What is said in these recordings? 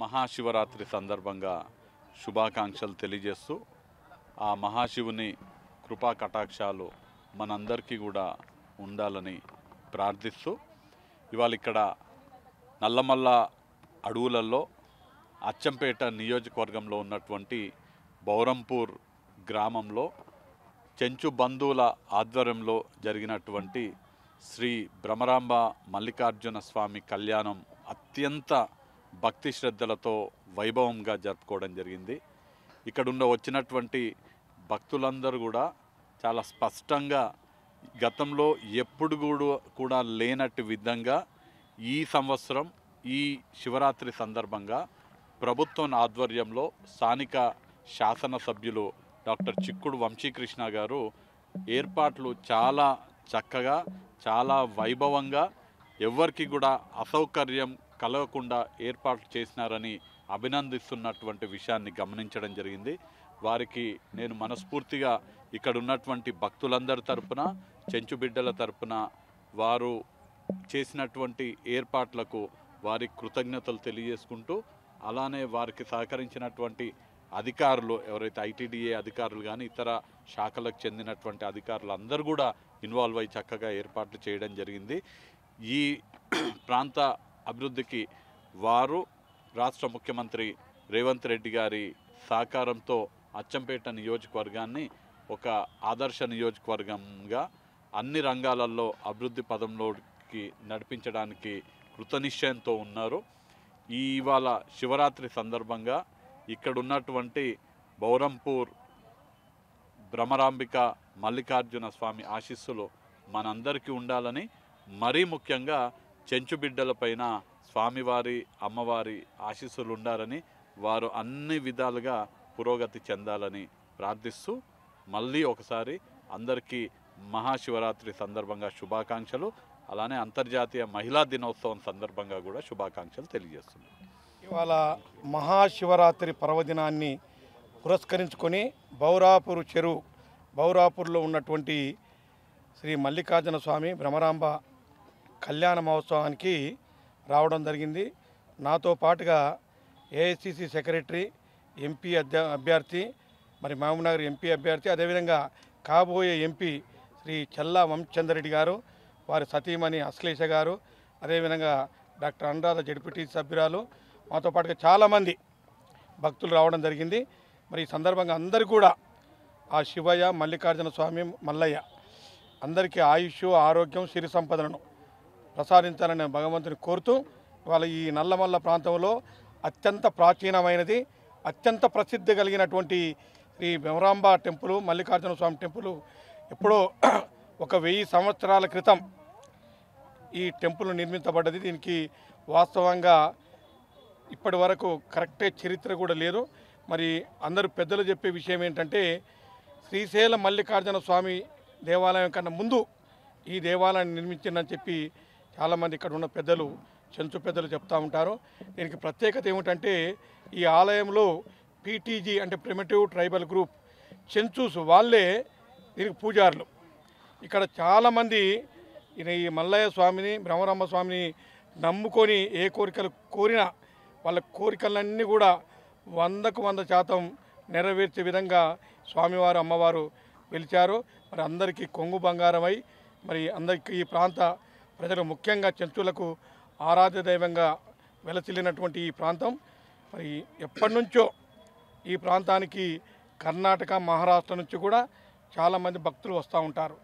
మహాశివరాత్రి సందర్భంగా శుభాకాంక్షలు తెలియజేస్తూ ఆ మహాశివుని కృపా కటాక్షాలు మనందరికీ కూడా ఉండాలని ప్రార్థిస్తూ ఇవాళ ఇక్కడ నల్లమల్ల అడవులలో అచ్చంపేట నియోజకవర్గంలో ఉన్నటువంటి బౌరంపూర్ గ్రామంలో చెంచు బంధువుల ఆధ్వర్యంలో జరిగినటువంటి శ్రీ భ్రమరాంబ మల్లికార్జున స్వామి కళ్యాణం అత్యంత భక్తి శ్రద్ధలతో వైభవంగా జరుపుకోవడం జరిగింది. ఇక్కడున్న వచ్చినటువంటి భక్తులందరూ కూడా చాలా స్పష్టంగా గతంలో ఎప్పుడు కూడా లేనట్టు విధంగా ఈ సంవత్సరం ఈ శివరాత్రి సందర్భంగా ప్రభుత్వం ఆధ్వర్యంలో స్థానిక శాసనసభ్యులు డాక్టర్ చిక్కుడు వంశీకృష్ణ గారు ఏర్పాట్లు చాలా చక్కగా చాలా వైభవంగా ఎవరికి కూడా అసౌకర్యం కలగకుండా ఏర్పాట్లు చేసినారని అభినందిస్తున్నటువంటి విషయాన్ని గమనించడం జరిగింది. వారికి నేను మనస్ఫూర్తిగా ఇక్కడ ఉన్నటువంటి భక్తులందరి తరపున చెంచు బిడ్డల తరపున వారు చేసినటువంటి ఏర్పాట్లకు వారి కృతజ్ఞతలు తెలియజేసుకుంటూ అలానే వారికి సహకరించినటువంటి అధికారులు ఎవరైతే ఐటీడీఏ అధికారులు కానీ ఇతర శాఖలకు చెందినటువంటి అధికారులు అందరూ కూడా ఇన్వాల్వ్ అయ్యి చక్కగా ఏర్పాట్లు చేయడం జరిగింది. ఈ ప్రాంత అభివృద్ధికి వారు రాష్ట్ర ముఖ్యమంత్రి రేవంత్ రెడ్డి గారి సహకారంతో అచ్చంపేట నియోజకవర్గాన్ని ఒక ఆదర్శ నియోజకవర్గంగా అన్ని రంగాలలో అభివృద్ధి పదంలోకి నడిపించడానికి కృతనిశ్చయంతో ఉన్నారు. ఇవాళ శివరాత్రి సందర్భంగా ఇక్కడ ఉన్నటువంటి బౌరంపూర్ భ్రమరాంబిక మల్లికార్జున స్వామి ఆశీస్సులు మనందరికీ ఉండాలని, మరీ ముఖ్యంగా చెంచు బిడ్డలపైన స్వామివారి అమ్మవారి ఆశీస్సులు ఉండాలని, వారు అన్ని విధాలుగా పురోగతి చెందాలని ప్రార్థిస్తూ మళ్ళీ ఒకసారి అందరికీ మహాశివరాత్రి సందర్భంగా శుభాకాంక్షలు, అలానే అంతర్జాతీయ మహిళా దినోత్సవం సందర్భంగా కూడా శుభాకాంక్షలు తెలియజేస్తున్నాను. ఇవాళ మహాశివరాత్రి పర్వదినాన్ని పురస్కరించుకొని బౌరాపూర్లో ఉన్నటువంటి శ్రీ మల్లికార్జున స్వామి భ్రమరాంబ కళ్యాణ మహోత్సవానికి రావడం జరిగింది. నాతో పాటుగా ఏఐసిసి సెక్రటరీ, ఎంపీ అభ్యర్థి, మరి మహబూబ్నగర్ ఎంపీ అభ్యర్థి, అదేవిధంగా కాబోయే ఎంపీ శ్రీ చల్లా వంశచంద్రరెడ్డి గారు, వారి సతీమణి అశ్లేష గారు, అదేవిధంగా డాక్టర్ అనురాధ జడ్పీటీ సభ్యురాలు, మాతో పాటుగా చాలామంది భక్తులు రావడం జరిగింది. మరి ఈ సందర్భంగా అందరూ కూడా ఆ శివయ్య, మల్లికార్జున స్వామి, మల్లయ్య అందరికీ ఆయుష్, ఆరోగ్యం, సిరి సంపదలను ప్రసాదించాలని భగవంతుని కోరుతూ ఇవాళ ఈ నల్లమల్ల ప్రాంతంలో అత్యంత ప్రాచీనమైనది, అత్యంత ప్రసిద్ధి కలిగినటువంటి శ్రీ భ్రమరాంబ టెంపుల్, మల్లికార్జున స్వామి టెంపుల్ ఎప్పుడో 1000 సంవత్సరాల క్రితం ఈ టెంపుల్ నిర్మించబడ్డది. దీనికి వాస్తవంగా ఇప్పటి వరకు కరెక్టే చరిత్ర కూడా లేదు. మరి అందరూ పెద్దలు చెప్పే విషయం ఏంటంటే శ్రీశైలం మల్లికార్జున స్వామి దేవాలయం కన్నా ముందు ఈ దేవాలయాన్ని నిర్మించిందని చెప్పి చాలామంది ఇక్కడ ఉన్న పెద్దలు, చెంచు పెద్దలు చెప్తూ ఉంటారు. దీనికి ప్రత్యేకత ఏమిటంటే ఈ ఆలయంలో పీటీజీ అంటే ప్రిమిటివ్ ట్రైబల్ గ్రూప్ చెంచూస్ వాళ్ళే దీనికి పూజారులు. ఇక్కడ చాలామంది ఈ మల్లయ్య స్వామిని, భ్రమరాంబ స్వామిని నమ్ముకొని ఏ కోరికలు కోరినా వాళ్ళ కోరికలన్నీ కూడా 100కు 100% నెరవేర్చే విధంగా స్వామివారు, అమ్మవారు పిలిచారు. మరి అందరికీ కొంగు బంగారమై మరి అందరికీ ఈ ప్రాంత ప్రజలు ముఖ్యంగా చెంచులకు ఆరాధ్య దైవంగా వెలసిల్లినటువంటి ఈ ప్రాంతం మరి ఎప్పటి నుంచో ఈ ప్రాంతానికి కర్ణాటక, మహారాష్ట్ర నుంచి కూడా చాలామంది భక్తులు వస్తూ ఉంటారు.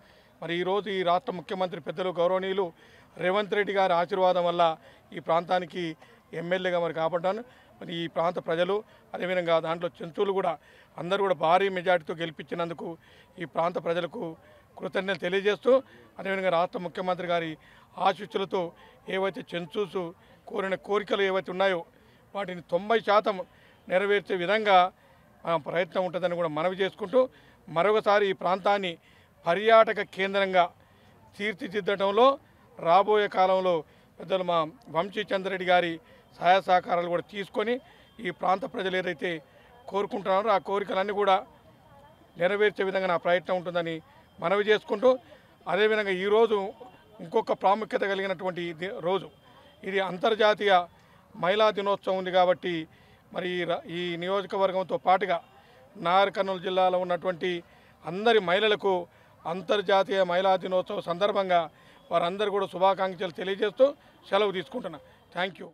మరి ఈరోజు ఈ రాష్ట్ర ముఖ్యమంత్రి పెద్దలు గౌరవనీయులు రేవంత్ రెడ్డి గారి ఆశీర్వాదం వల్ల ఈ ప్రాంతానికి ఎమ్మెల్యేగా మరి కాబడ్డాను. మరి ఈ ప్రాంత ప్రజలు, అదేవిధంగా దాంట్లో చెంచులు కూడా అందరూ కూడా భారీ మెజార్టీతో గెలిపించినందుకు ఈ ప్రాంత ప్రజలకు కృతజ్ఞతలు తెలియజేస్తూ, అదేవిధంగా రాష్ట్ర ముఖ్యమంత్రి గారి ఆశీస్సులతో ఏవైతే చెంచూస్ కోరిన కోరికలు ఏవైతే ఉన్నాయో వాటిని 90% నెరవేర్చే విధంగా ప్రయత్నం ఉంటుందని కూడా మనవి చేసుకుంటూ మరొకసారి ఈ ప్రాంతాన్ని పర్యాటక కేంద్రంగా తీర్చిదిద్దడంలో రాబోయే కాలంలో పెద్దలు మా వంశీచంద్రరెడ్డి గారి సహాయ సహకారాలు కూడా తీసుకొని ఈ ప్రాంత ప్రజలు ఏదైతే కోరుకుంటున్నారో ఆ కోరికలన్నీ కూడా నెరవేర్చే విధంగా నా ప్రయత్నం ఉంటుందని మనవి చేసుకుంటూ, అదేవిధంగా ఈరోజు ఇంకొక ప్రాముఖ్యత కలిగినటువంటి రోజు, ఇది అంతర్జాతీయ మహిళా దినోత్సవం ఉంది కాబట్టి మరి ఈ నియోజకవర్గంతో పాటుగా నాగర్ కర్నూలు జిల్లాలో ఉన్నటువంటి అందరి మహిళలకు అంతర్జాతీయ మహిళా దినోత్సవం సందర్భంగా వారందరూ కూడా శుభాకాంక్షలు తెలియజేస్తూ సెలవు తీసుకుంటున్నా. Thank you.